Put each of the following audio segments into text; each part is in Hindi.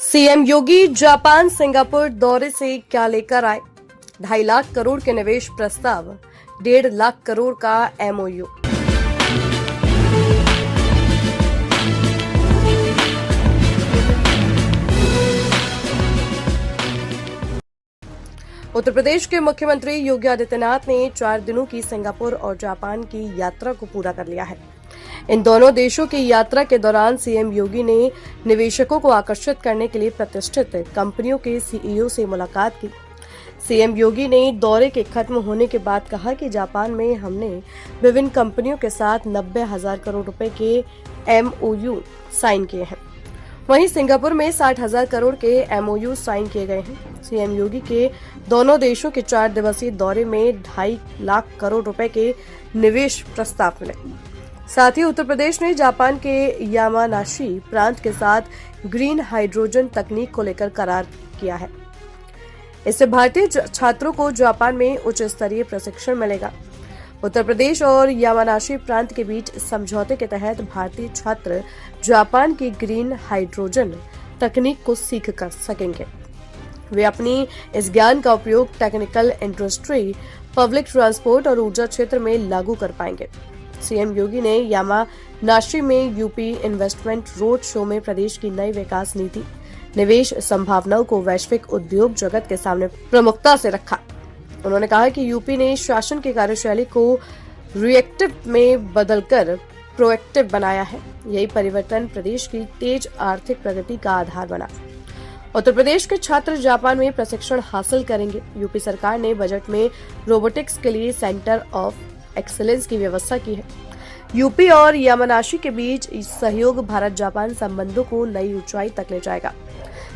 सीएम योगी जापान सिंगापुर दौरे से क्या लेकर आए? 2.5 लाख करोड़ के निवेश प्रस्ताव, 1.5 लाख करोड़ का एमओयू। उत्तर प्रदेश के मुख्यमंत्री योगी आदित्यनाथ ने 4 दिनों की सिंगापुर और जापान की यात्रा को पूरा कर लिया है। इन दोनों देशों की यात्रा के दौरान सीएम योगी ने निवेशकों को आकर्षित करने के लिए प्रतिष्ठित कंपनियों के सीईओ से मुलाकात की। सीएम योगी ने दौरे के खत्म होने के बाद कहा कि जापान में हमने विभिन्न कंपनियों के साथ 90,000 करोड़ रुपए के एमओयू साइन किए हैं। वहीं सिंगापुर में 60,000 करोड़ के एमओयू साइन किए गए हैं। सीएम योगी के दोनों देशों के 4 दिवसीय दौरे में 2.5 लाख करोड़ रुपए के निवेश प्रस्ताव मिले। साथ ही उत्तर प्रदेश ने जापान के यामानाशी प्रांत के साथ ग्रीन हाइड्रोजन तकनीक को लेकर करार किया है। इससे भारतीय छात्रों को जापान में उच्च स्तरीय प्रशिक्षण मिलेगा। उत्तर प्रदेश और यामानाशी प्रांत के बीच समझौते के तहत भारतीय छात्र जापान की ग्रीन हाइड्रोजन तकनीक को सीख कर सकेंगे। वे अपनी इस ज्ञान का उपयोग टेक्निकल इंडस्ट्री, पब्लिक ट्रांसपोर्ट और ऊर्जा क्षेत्र में लागू कर पाएंगे। सीएम योगी ने यामानाशी में यूपी इन्वेस्टमेंट रोड शो में प्रदेश की नई विकास नीति, निवेश संभावनाओं को वैश्विक उद्योग जगत के सामने प्रमुखता से रखा। उन्होंने कहा कि यूपी ने शासन की कार्यशैली को रिएक्टिव में बदलकर प्रोएक्टिव बनाया है। यही परिवर्तन प्रदेश की तेज आर्थिक प्रगति का आधार बना। उत्तर प्रदेश के छात्र जापान में प्रशिक्षण हासिल करेंगे। यूपी सरकार ने बजट में रोबोटिक्स के लिए सेंटर ऑफ एक्सीलेंस की व्यवस्था की है। यूपी और यामानाशी के बीच सहयोग भारत जापान संबंधों को नई ऊंचाई तक ले जाएगा।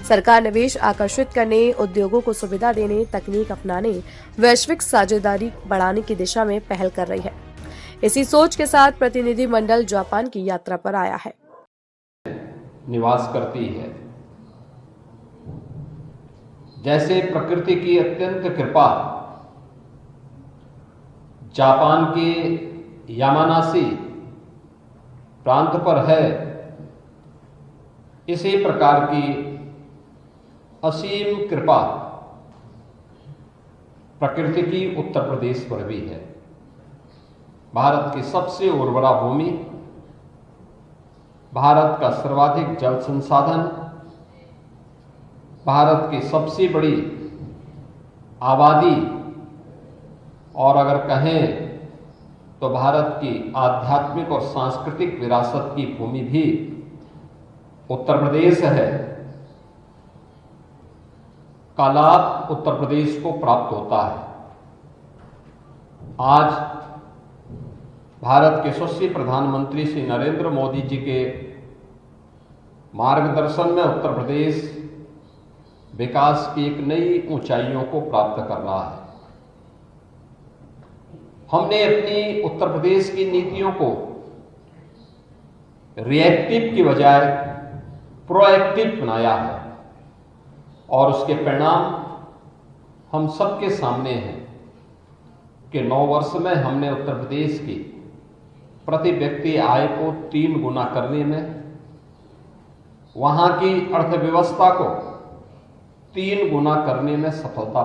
सरकार निवेश आकर्षित करने, उद्योगों को सुविधा देने, तकनीक अपनाने, वैश्विक साझेदारी बढ़ाने की दिशा में पहल कर रही है। इसी सोच के साथ प्रतिनिधि मंडल जापान की यात्रा पर आया है। निवास करती है। जैसे प्रकृति की अत्यंत कृपा जापान के यामानाशी प्रांत पर है, इसी प्रकार की असीम कृपा प्रकृति की उत्तर प्रदेश पर भी है। भारत की सबसे उर्वरा भूमि, भारत का सर्वाधिक जल संसाधन, भारत की सबसे बड़ी आबादी और अगर कहें तो भारत की आध्यात्मिक और सांस्कृतिक विरासत की भूमि भी उत्तर प्रदेश है का लाभ उत्तर प्रदेश को प्राप्त होता है। आज भारत के यशस्वी प्रधानमंत्री श्री नरेंद्र मोदी जी के मार्गदर्शन में उत्तर प्रदेश विकास की एक नई ऊंचाइयों को प्राप्त कर रहा है। हमने अपनी उत्तर प्रदेश की नीतियों को रिएक्टिव की बजाय प्रोएक्टिव बनाया है और उसके परिणाम हम सबके सामने हैं कि 9 वर्ष में हमने उत्तर प्रदेश की प्रति व्यक्ति आय को 3 गुना करने में, वहां की अर्थव्यवस्था को 3 गुना करने में सफलता